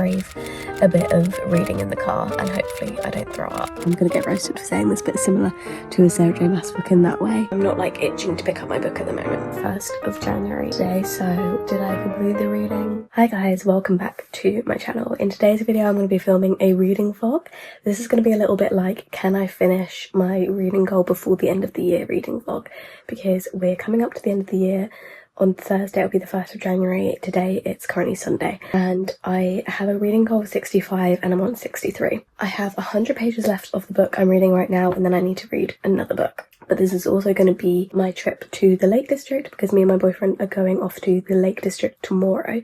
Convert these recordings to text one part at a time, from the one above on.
brave a bit of reading in the car, and hopefully I don't throw up. I'm gonna get roasted for saying this, but it's similar to a Sarah J Maas book in that way. I'm not like itching to pick up my book at the moment. 1st of January today, so did I complete the reading? Hi guys, welcome back to my channel. In today's video I'm going to be filming a reading vlog. This is going to be a little bit like, can I finish my reading goal before the end of the year reading vlog, because we're coming up to the end of the year. On Thursday it'll be the 1st of January. Today it's currently Sunday, and I have a reading goal of 65 and I'm on 63. I have 100 pages left of the book I'm reading right now, and then I need to read another book. But this is also going to be my trip to the Lake District, because me and my boyfriend are going off to the Lake District tomorrow.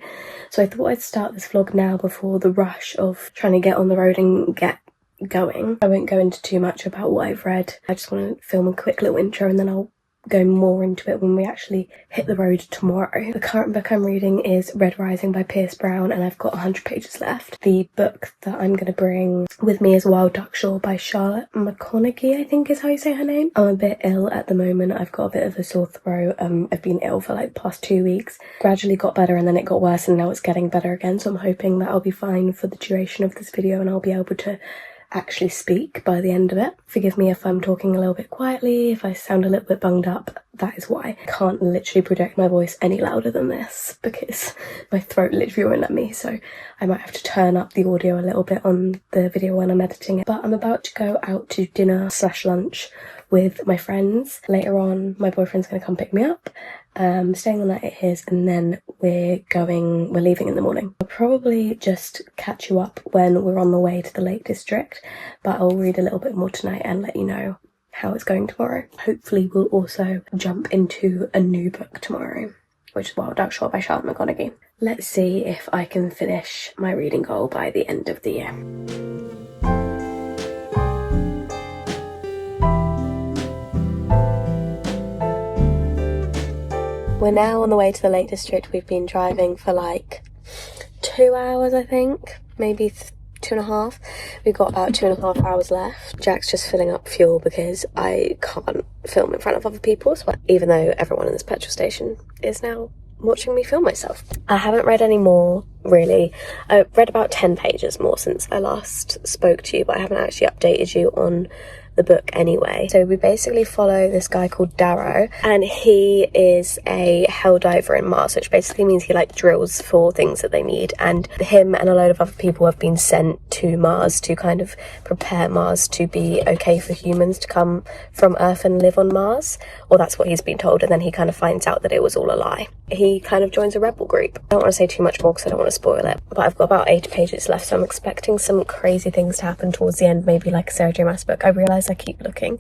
So I thought I'd start this vlog now before the rush of trying to get on the road and get going. I won't go into too much about what I've read. I just want to film a quick little intro, and then I'll go more into it when we actually hit the road tomorrow. The current book I'm reading is Red Rising by Pierce Brown, and I've got 100 pages left. The book that I'm going to bring with me is Wild Duck Shore by Charlotte McConaughey, I think is how you say her name. I'm a bit ill at the moment. I've got a bit of a sore throat. I've been ill for like the past 2 weeks. Gradually got better and then it got worse, and now it's getting better again, so I'm hoping that I'll be fine for the duration of this video and I'll be able to actually speak by the end of it. Forgive me if I'm talking a little bit quietly, if I sound a little bit bunged up, that is why. I can't literally project my voice any louder than this because my throat literally won't let me, so I might have to turn up the audio a little bit on the video when I'm editing it. But I'm about to go out to dinner / lunch with my friends. Later on my boyfriend's going to come pick me up. Staying the night at his, and then we're leaving in the morning. I'll probably just catch you up when we're on the way to the Lake District, but I'll read a little bit more tonight and let you know how it's going tomorrow. Hopefully we'll also jump into a new book tomorrow, which is Wild Duck Shore by Charlotte McConaughey. Let's see if I can finish my reading goal by the end of the year. We're now on the way to the Lake District. We've been driving for like 2 hours, I think, maybe 2.5. We've got about 2.5 hours left. Jack's just filling up fuel because I can't film in front of other people, so even though everyone in this petrol station is now watching me film myself. I haven't read any more, really. I read about 10 pages more since I last spoke to you, but I haven't actually updated you on the book anyway. So we basically follow this guy called Darrow, and he is a hell diver in Mars, which basically means he like drills for things that they need, and him and a load of other people have been sent to Mars to kind of prepare Mars to be okay for humans to come from Earth and live on Mars, or that's what he's been told, and then he kind of finds out that it was all a lie. He kind of joins a rebel group. I don't want to say too much more because I don't want to spoil it, but I've got about 80 pages left, so I'm expecting some crazy things to happen towards the end, maybe like a Sarah J Maas book. I realise I keep looking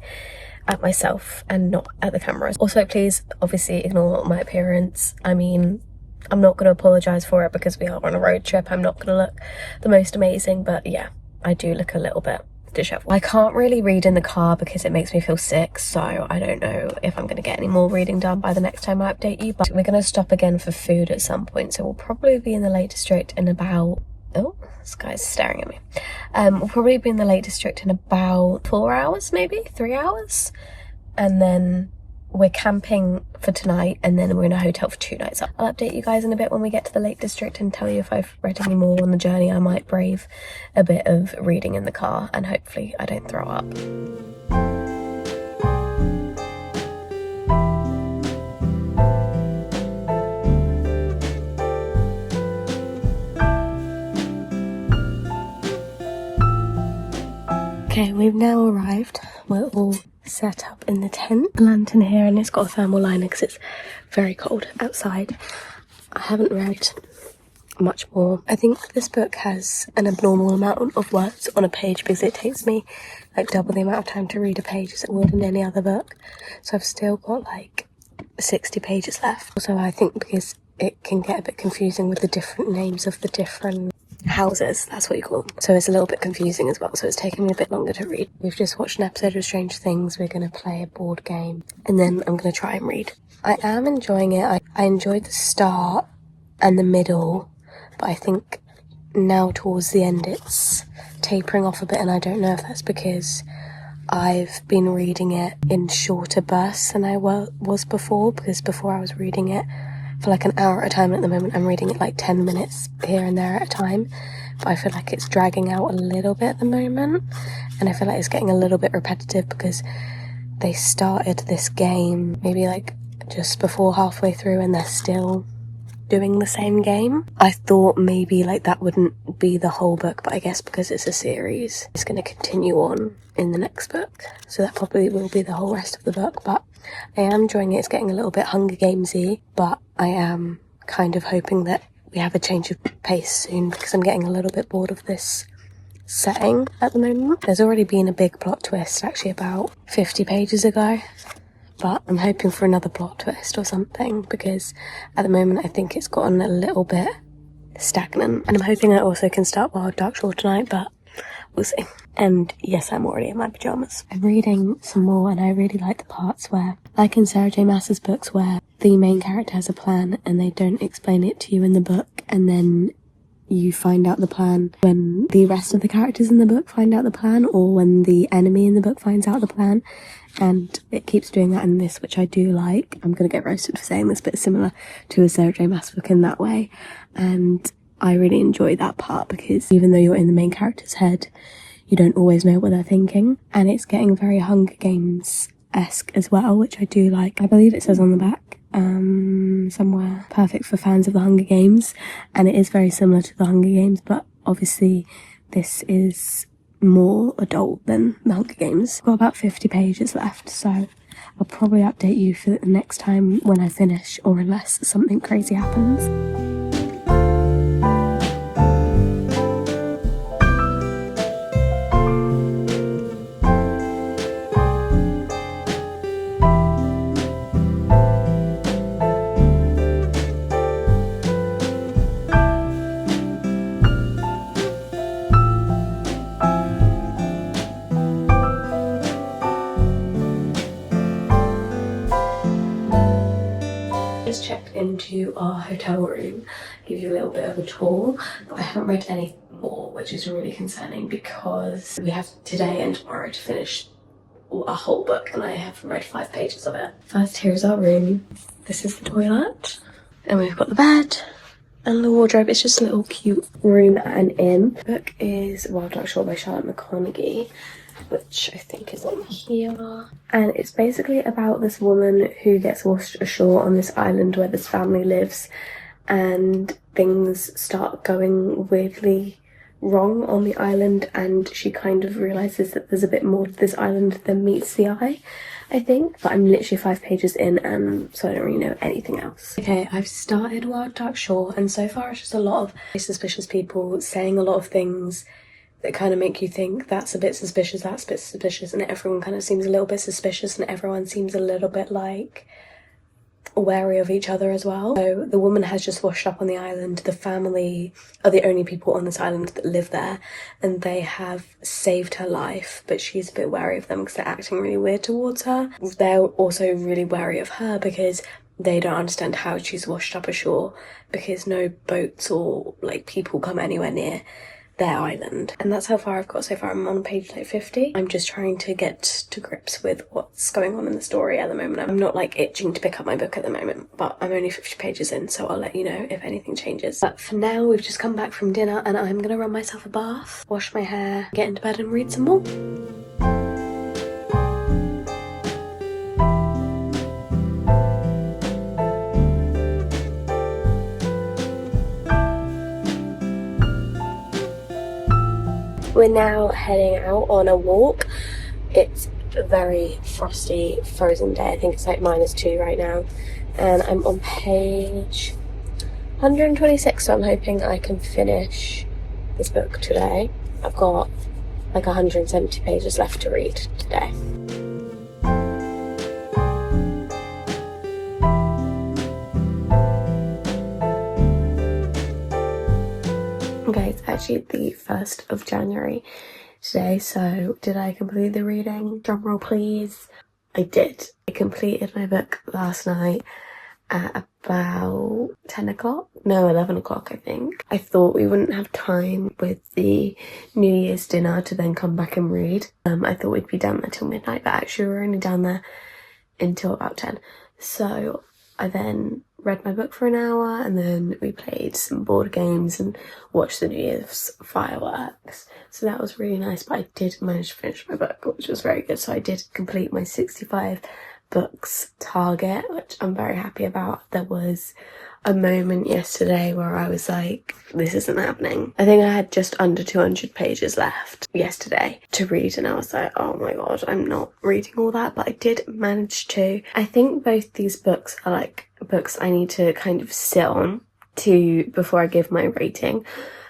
at myself and not at the cameras. Also, please obviously ignore my appearance. I mean, I'm not going to apologise for it because we are on a road trip. I'm not going to look the most amazing, but yeah, I do look a little bit disheveled. I can't really read in the car because it makes me feel sick, so I don't know if I'm going to get any more reading done by the next time I update you, but we're going to stop again for food at some point, so we'll probably be in the Lake District in about... oh, this guy's staring at me. We'll probably be in the Lake District in about 4 hours, maybe 3 hours, and then we're camping for tonight, and then we're in a hotel for 2 nights. I'll update you guys in a bit when we get to the Lake District and tell you if I've read any more on the journey. I might brave a bit of reading in the car, and hopefully I don't throw up. Okay, we've now arrived. We're all set up in the tent. A lantern here, and it's got a thermal liner because it's very cold outside. I haven't read much more. I think this book has an abnormal amount of words on a page because it takes me like double the amount of time to read a page as it would in any other book. So I've still got like 60 pages left. Also, I think because it can get a bit confusing with the different names of the different houses, that's what you call them. So it's a little bit confusing as well, so it's taking me a bit longer to read. We've just watched an episode of Strange Things. We're going to play a board game, and then I'm going to try and read. I am enjoying it. I enjoyed the start and the middle, but I think now towards the end it's tapering off a bit, and I don't know if that's because I've been reading it in shorter bursts than I was before, because before I was reading it for like an hour at a time, and at the moment I'm reading it like 10 minutes here and there at a time, but I feel like it's dragging out a little bit at the moment, and I feel like it's getting a little bit repetitive because they started this game maybe like just before halfway through and they're still doing the same game. I thought maybe like that wouldn't be the whole book, but I guess because it's a series, it's going to continue on in the next book, so that probably will be the whole rest of the book. But I am enjoying it. It's getting a little bit Hunger Gamesy, but I am kind of hoping that we have a change of pace soon because I'm getting a little bit bored of this setting at the moment. There's already been a big plot twist actually about 50 pages ago, but I'm hoping for another plot twist or something because at the moment I think it's gotten a little bit stagnant, and I'm hoping I also can start Wild Dark Shore tonight, but we'll see. And yes, I'm already in my pyjamas. I'm reading some more and I really like the parts where, like in Sarah J Maas's books, where the main character has a plan and they don't explain it to you in the book, and then you find out the plan when the rest of the characters in the book find out the plan, or when the enemy in the book finds out the plan. And it keeps doing that in this, which I do like. I'm going to get roasted for saying this, but it's similar to a Sarah J Maas book in that way. And I really enjoy that part because even though you're in the main character's head, you don't always know what they're thinking. And it's getting very Hunger Games-esque as well, which I do like. I believe it says on the back somewhere, perfect for fans of the Hunger Games, and it is very similar to the Hunger Games, but obviously this is more adult than the Hunger Games. I've got about 50 pages left, so I'll probably update you for the next time when I finish, or unless something crazy happens. Just checked into our hotel room, give you a little bit of a tour, but I haven't read any more, which is really concerning because we have today and tomorrow to finish a whole book and I haven't read 5 pages of it. First, here's our room. This is the toilet, and we've got the bed and the wardrobe. It's just a little cute room at an inn. The book is Wild Dark Shore by Charlotte McConaughey, which I think is on here. And it's basically about this woman who gets washed ashore on this island where this family lives, and things start going weirdly wrong on the island, and she kind of realises that there's a bit more to this island than meets the eye, I think. But I'm literally 5 pages in, and so I don't really know anything else. Okay, I've started Wild Dark Shore, and so far it's just a lot of suspicious people saying a lot of things that kind of make you think that's a bit suspicious, that's a bit suspicious, and everyone kind of seems a little bit suspicious, and everyone seems a little bit like wary of each other as well. So the woman has just washed up on the island. The family are the only people on this island that live there, and they have saved her life, but she's a bit wary of them because they're acting really weird towards her. They're also really wary of her because they don't understand how she's washed up ashore, because no boats or like people come anywhere near their island. And that's how far I've got so far. I'm on page like 50. I'm just trying to get to grips with what's going on in the story at the moment. I'm not like itching to pick up my book at the moment, but I'm only 50 pages in, so I'll let you know if anything changes. But for now, we've just come back from dinner and I'm gonna run myself a bath, wash my hair, get into bed and read some more. We're now heading out on a walk. It's a very frosty, frozen day. I think it's like -2 right now. And I'm on page 126, so I'm hoping I can finish this book today. I've got like 170 pages left to read today. Okay, it's actually the 1st of January today, so did I complete the reading? Drumroll please. I did. I completed my book last night at about 10 o'clock? No, 11 o'clock I think. I thought we wouldn't have time with the New Year's dinner to then come back and read. I thought we'd be down there till midnight, but actually we were only down there until about 10. So I then read my book for an hour, and then we played some board games and watched the New Year's fireworks. So that was really nice, but I did manage to finish my book, which was very good. So I did complete my 65 books target, which I'm very happy about. There was a moment yesterday where I was like, this isn't happening. I think I had just under 200 pages left yesterday to read, and I was like, oh my god, I'm not reading all that, but I did manage to. I think both these books are like books I need to kind of sit on before I give my rating.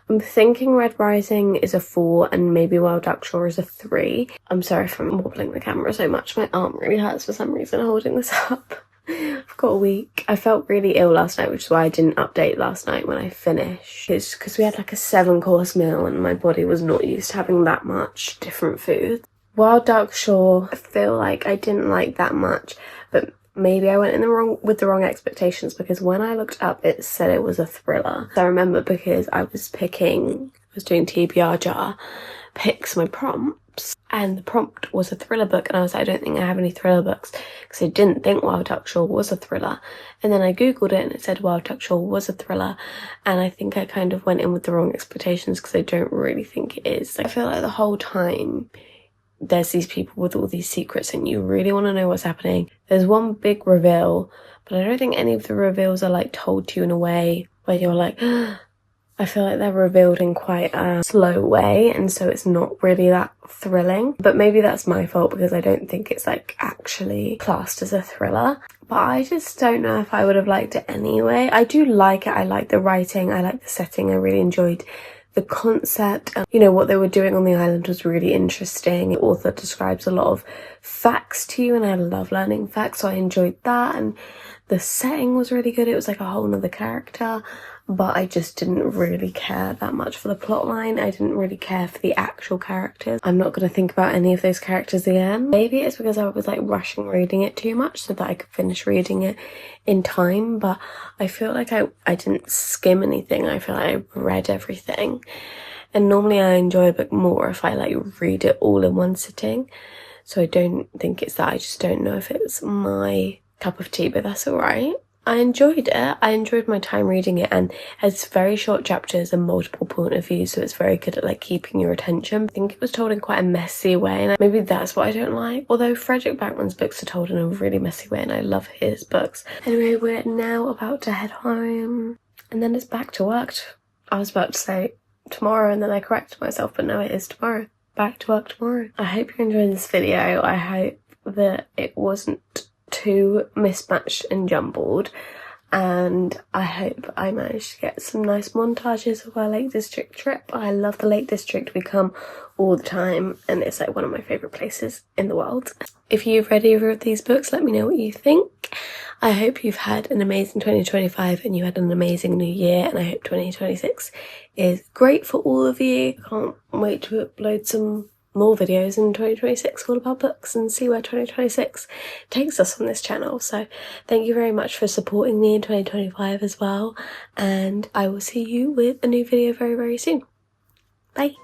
I'm thinking Red Rising is a 4 and maybe Wild Duck Shore is a 3. I'm sorry if I'm wobbling the camera so much. My arm really hurts for some reason holding this up. I've got a week. I felt really ill last night, which is why I didn't update last night when I finished. It's because we had like a 7-course meal and my body was not used to having that much different food. Wild Duck Shore, I feel like I didn't like that much, but maybe I went with the wrong expectations, because when I looked up it said it was a thriller. So I remember because I was doing TBR jar, picks my prompts, and the prompt was a thriller book, and I was like, I don't think I have any thriller books, because I didn't think Wild Duck Shore was a thriller. And then I googled it and it said Wild Duck Shore was a thriller, and I think I kind of went in with the wrong expectations because I don't really think it is. Like, I feel like the whole time there's these people with all these secrets and you really want to know what's happening. There's one big reveal, but I don't think any of the reveals are like told to you in a way where you're like, I feel like they're revealed in quite a slow way, and so it's not really that thrilling. But maybe that's my fault because I don't think it's like actually classed as a thriller. But I just don't know if I would have liked it anyway. I do like it. I like the writing. I like the setting. I really enjoyed the concept. You know, what they were doing on the island was really interesting. The author describes a lot of facts to you, and I love learning facts, so I enjoyed that. And the setting was really good. It was like a whole nother character, but I just didn't really care that much for the plot line. I didn't really care for the actual characters. I'm not going to think about any of those characters again. Maybe it's because I was like rushing reading it too much so that I could finish reading it in time, but I feel like I didn't skim anything. I feel like I read everything. And normally I enjoy a book more if I like read it all in one sitting. So I don't think it's that. I just don't know if it's my cup of tea, but that's alright. I enjoyed it. I enjoyed my time reading it, and it's very short chapters and multiple point of view, so it's very good at like keeping your attention. I think it was told in quite a messy way, and maybe that's what I don't like. Although Frederick Backman's books are told in a really messy way, and I love his books. Anyway, we're now about to head home, and then it's back to work. I was about to say tomorrow, and then I corrected myself, but no, it is tomorrow. Back to work tomorrow. I hope you're enjoying this video. I hope that it wasn't too mismatched and jumbled, and I hope I managed to get some nice montages of our Lake District trip. I love the Lake District. We come all the time and it's like one of my favourite places in the world. If you've read either of these books, let me know what you think. I hope you've had an amazing 2025 and you had an amazing new year, and I hope 2026 is great for all of you. Can't wait to upload some more videos in 2026 all about books and see where 2026 takes us on this channel. So thank you very much for supporting me in 2025 as well, and I will see you with a new video very, very soon. Bye.